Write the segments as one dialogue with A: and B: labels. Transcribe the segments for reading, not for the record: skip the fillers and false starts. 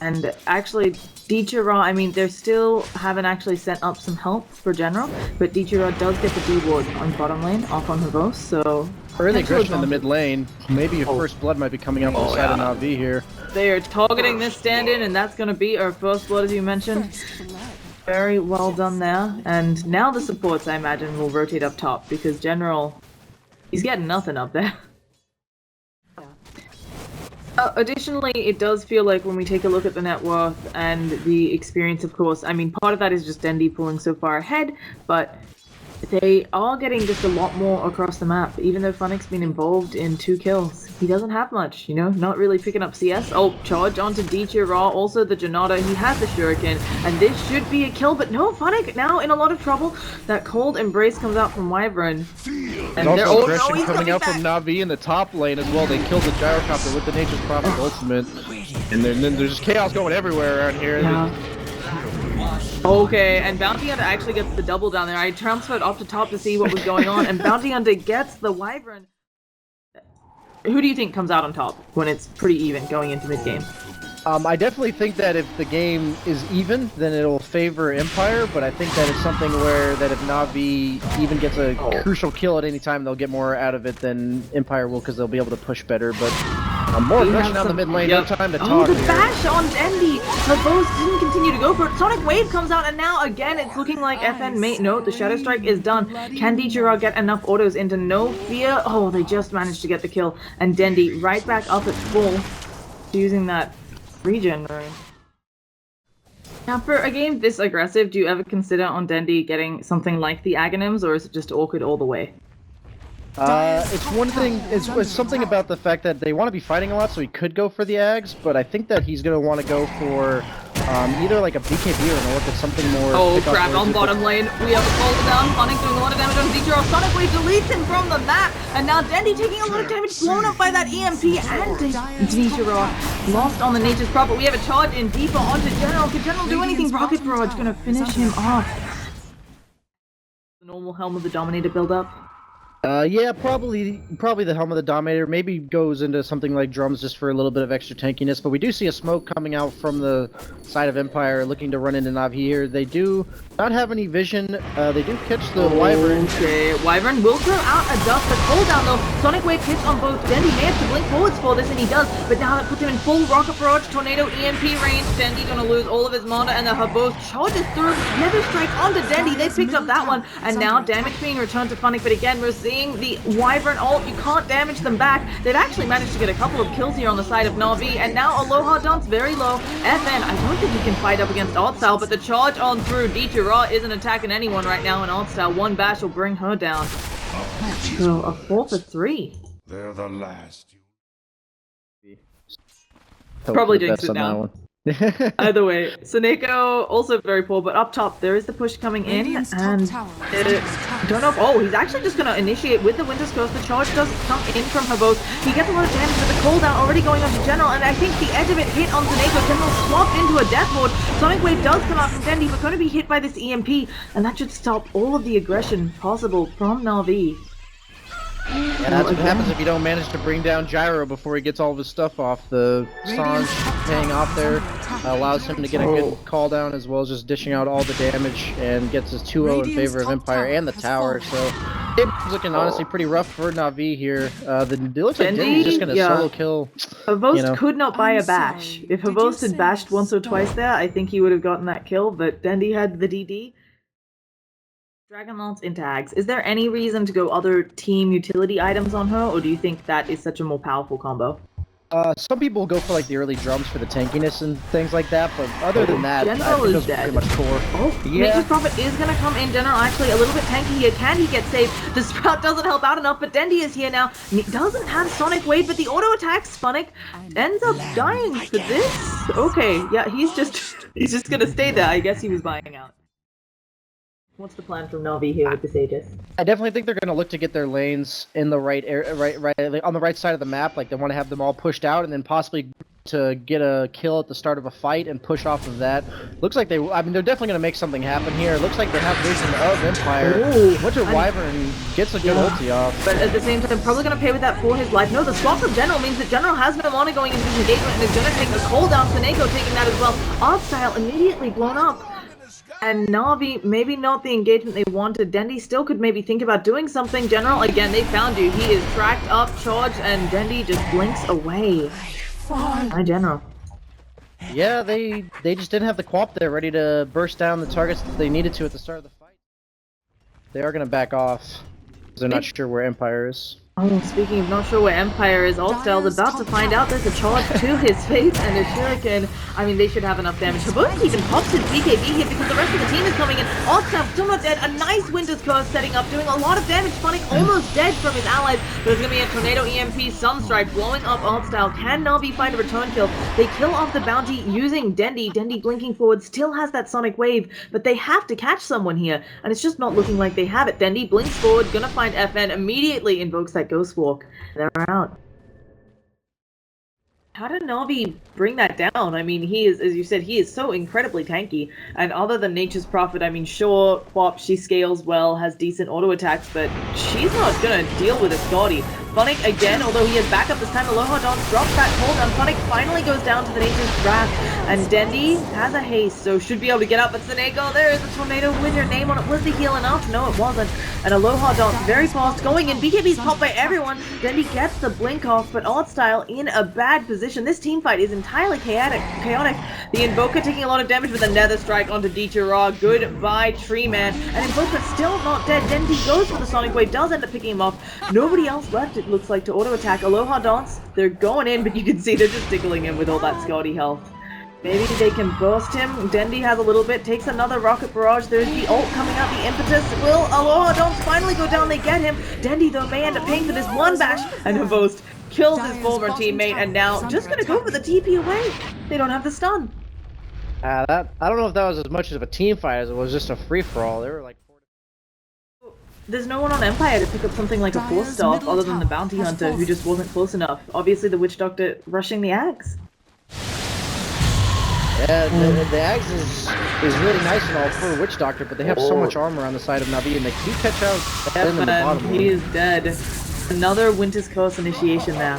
A: And actually, Dichira, I mean, they still haven't actually sent up some help for General, but Dichira does get the D-ward on bottom lane, off on Havos, so...
B: Early aggression in the mid lane. Maybe a first blood might be coming up on the side of NaVi here.
A: They are targeting this stand-in, and that's going to be our first blood, as you mentioned. Very well done there. And now the supports, I imagine, will rotate up top, because General, he's getting nothing up there. Additionally, it does feel like when we take a look at the net worth and the experience, of course, I mean, part of that is just Dendi pulling so far ahead, but they are getting just a lot more across the map. Even though Funnick's been involved in 2 kills, he doesn't have much, you know, not really picking up CS. Oh, charge onto Dichira, also the Janata, he has the Shuriken, and this should be a kill, but no, Funnick now in a lot of trouble. That cold embrace comes out from Wyvern.
B: And also aggression coming out from NaVi in the top lane as well. They killed the Gyrocopter with the Nature's Prophet ultimate. And then there's just chaos going everywhere around here.
A: Yeah. Okay, and Bounty Hunter actually gets the double down there. I transferred up to top to see what was going on, and Bounty Hunter gets the Wyvern. Who do you think comes out on top when it's pretty even going into mid-game?
B: I definitely think that if the game is even, then it'll favor Empire, but I think that it's something where that if NaVi even gets a crucial kill at any time, they'll get more out of it than Empire will because they'll be able to push better, but more aggression down the mid lane, no time to talk
A: the
B: here.
A: bash on Dendi! Havos didn't continue to go for it. Sonic Wave comes out, and now again it's looking like FN mate. No, the Shadow Strike is done. Can Dichira get enough autos into no fear? Oh, they just managed to get the kill, and Dendi right back up at full, using that regen rune. Now, for a game this aggressive, do you ever consider on Dendi getting something like the Aghanims, or is it just awkward all the way?
B: It's one thing, it's something about the fact that they want to be fighting a lot, so he could go for the Ags, but I think that he's going to want to go for either like a BKB or an Orc, something more...
A: Oh crap, on bottom lane, we have a fall down, Funnick doing a lot of damage on Dichira, Sonic Wave deletes him from the map, and now Dendi taking a lot of damage, blown up by that EMP, and Dichira lost on the Nature's Prophet. We have a charge in deeper onto General. Can General do anything? Rocket Barrage gonna finish him off. The normal Helm of the Dominator build-up.
B: Yeah, probably the Helm of the Dominator. Maybe goes into something like Drums just for a little bit of extra tankiness. But we do see a smoke coming out from the side of Empire, looking to run into NaVi here. They do not have any vision. They do catch the Wyvern.
A: Okay, Wyvern will throw out a dust, but hold down though. Sonic Wave hits on both. Dendi may have to blink forwards for this, and he does. But now that puts him in full Rocket Barrage, Tornado, EMP range. Dendi gonna lose all of his mana, and the Havos charges through. Nether Strike onto Dendi. They picked up that one, and now damage being returned to Funnick. But again, we're seeing the Wyvern ult. You can't damage them back. They've actually managed to get a couple of kills here on the side of NaVi, and now Aloha Dunk's very low. FN, I don't think he can fight up against Artstyle, but the charge on through. Dichira isn't attacking anyone right now, and Artstyle, one bash will bring her down. So a 4 for 3.
C: They're the last.
A: Probably jinxed it now. Either way, Soneko also very poor, but up top there is the push coming in, and don't know if, oh, he's actually just gonna initiate with the Winter's Curse. The charge does come in from Havos. He gets a lot of damage with the cooldown already going on to General, and I think the edge of it hit on Soneko. General swapped into a Death Ward. Sonic Wave does come out from Dendi, but going to be hit by this EMP, and that should stop all of the aggression possible from NaVi.
B: Yeah, that's what happens if you don't manage to bring down Gyro before he gets all of his stuff off. The Sange paying off there allows him to get a good call down, as well as just dishing out all the damage, and gets his 2-0 in favor of Empire and the tower. So it's looking honestly pretty rough for NaVi here. It looks like Dendi's just going to solo kill.
A: Havos could not buy a bash. If Havos had bashed once or twice there, I think he would have gotten that kill, but Dendi had the DD. Dragon Lance into Ags. Is there any reason to go other team utility items on her, or do you think that is such a more powerful combo?
B: Some people go for like the early drums for the tankiness and things like that, but other than that,
A: General is dead.
B: Pretty much core.
A: Oh, yeah. Nature's Prophet is going to come in. General actually a little bit tanky here. Can he get saved? The Sprout doesn't help out enough, but Dendi is here now. He doesn't have Sonic Wave, but the auto attacks Funnick ends up dying for this. Okay, yeah, he's just going to stay there. I guess he was buying out. What's the plan from NaVi here with this Aegis?
B: I definitely think they're going to look to get their lanes in the right on the right side of the map. Like they want to have them all pushed out, and then possibly to get a kill at the start of a fight and push off of that. Looks like they're definitely going to make something happen here. Looks like they have vision of Empire. Winter Wyvern gets a good ulti off.
A: But at the same time, probably going to pay with that for his life. No, the swap from General means that General has no mana going into this engagement and is going to take a cooldown. Seneko taking that as well. Art style immediately blown up. And NaVi, maybe not the engagement they wanted. Dendi still could maybe think about doing something. General, again, they found you. He is tracked up, charged, and Dendi just blinks away. Hi, General.
B: Yeah, they just didn't have the quap there ready to burst down the targets that they needed to at the start of the fight. They are going to back off, because they're not sure where Empire is.
A: Oh, speaking of not sure where Empire is, Altstell's about to find out. There's a charge to his face and a shuriken. I mean, they should have enough damage. Haboti even pops his BKB here because the rest of the team is coming in. Altstell still not dead. A nice Winter's Curse setting up, doing a lot of damage. Funnick almost dead from his allies. There's going to be a Tornado EMP Sunstrike blowing up Altstell. Can NaVi find a return kill? They kill off the bounty using Dendi. Dendi blinking forward still has that Sonic Wave, but they have to catch someone here. And it's just not looking like they have it. Dendi blinks forward, gonna find FN, immediately invokes that Ghost Walk. They're out. How did NaVi bring that down? I mean, he is, as you said, he is so incredibly tanky. And other than Nature's Prophet, I mean, sure, Quap, she scales well, has decent auto attacks, but she's not gonna deal with a Scotty. Funnick again, although he has backup this time, Aloha Dance drops that cooldown. Funnick finally goes down to the Nature's Wrath, and Dendi has a haste, so should be able to get up. But Seneko, there is a tornado with your name on it. Was the heal enough? No, it wasn't. And Aloha Dance very fast going in. BKB's popped by everyone. Dendi gets the blink off, but Artstyle in a bad position. This team fight is entirely chaotic. The Invoker taking a lot of damage with a Nether Strike onto Dichara. Goodbye, Tree Man. And Invoker still not dead. Dendi goes for the Sonic Wave, does end up picking him off. Nobody else left, it looks like, to auto attack. Aloha Dance, they're going in, but you can see they're just tickling him with all that Scotty health. Maybe they can burst him. Dendi has a little bit, takes another rocket barrage. There's the ult coming out, the impetus. Will Aloha Dance finally go down? They get him. Dendi, though, may end up paying for this one bash. And Havost kills his former teammate, and now just gonna go for the TP away. They don't have the stun.
B: I don't know if that was as much of a team fight as it was just a free-for-all. They were like...
A: There's no one on Empire to pick up something like a Force Staff other than the Bounty Hunter, who just wasn't close enough. Obviously the Witch Doctor rushing the Axe.
B: Yeah, the Axe is really nice and all for Witch Doctor, but they have so much armor on the side of NaVi, and they do catch out in the bottom.
A: He is dead. Another Winter's Curse initiation there.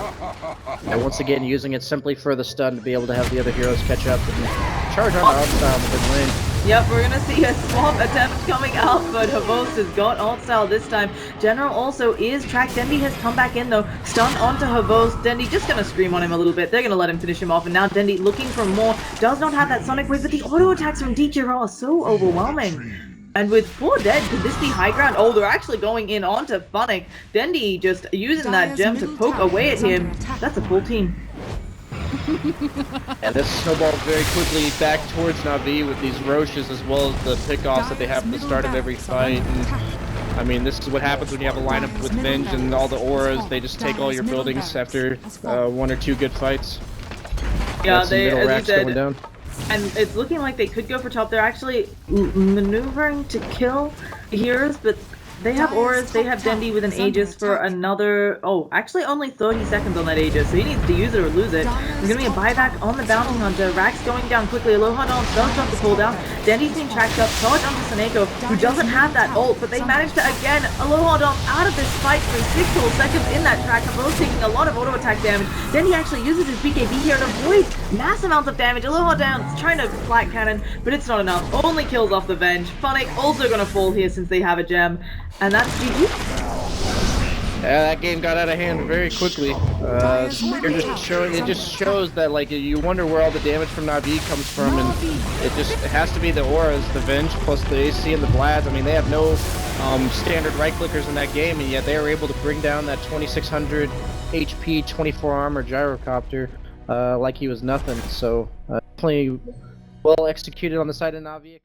B: And once again, using it simply for the stun to be able to have the other heroes catch up and charge on Artstyle and win.
A: Yep, we're gonna see a swamp attempt coming out, but Havost has got Artstyle this time. General also is tracked. Dendi has come back in though. Stun onto Havost. Dendi just gonna scream on him a little bit. They're gonna let him finish him off, and now Dendi looking for more. Does not have that Sonic Wave, but the auto attacks from Dichara are so overwhelming. And with 4 dead, could this be high ground? Oh, they're actually going in onto Funnick. Dendi just using that gem to poke away at him. That's a full team.
C: And this snowballed very quickly back towards NaVi with these Roches as well as the pickoffs that they have at the start of every fight. And, I mean, this is what happens when you have a lineup with Venge and all the auras. They just take all your buildings after 1 or 2 good fights.
A: Yeah, they,
B: middle
A: as
B: racks
A: you said,
B: going down.
A: And it's looking like they could go for top. They're actually maneuvering to kill heroes, but they have auras. They have Dendi with an Aegis for another... Oh, actually only 30 seconds on that Aegis, so he needs to use it or lose it. There's going to be a buyback on the Bounty Hunter. Rax going down quickly. Aloha Dance does drop the cooldown. Dendi's being tracked up. Charge onto Seneko, who doesn't have that ult, but they managed to, again, Aloha Dance out of this fight for 6 whole seconds in that track. Both taking a lot of auto attack damage. Dendi actually uses his BKB here and avoids mass amounts of damage. Aloha Dance trying to flat cannon, but it's not enough. Only kills off the Venge. Funnick also going to fall here since they have a gem. And that's GG.
B: Yeah, that game got out of hand very quickly. It just shows that, like, you wonder where all the damage from NaVi comes from, and it has to be the auras, the Venge, plus the AC and the Blads. I mean, they have no standard right clickers in that game, and yet they were able to bring down that 2600 HP, 24 armor gyrocopter like he was nothing. So definitely well executed on the side of NaVi.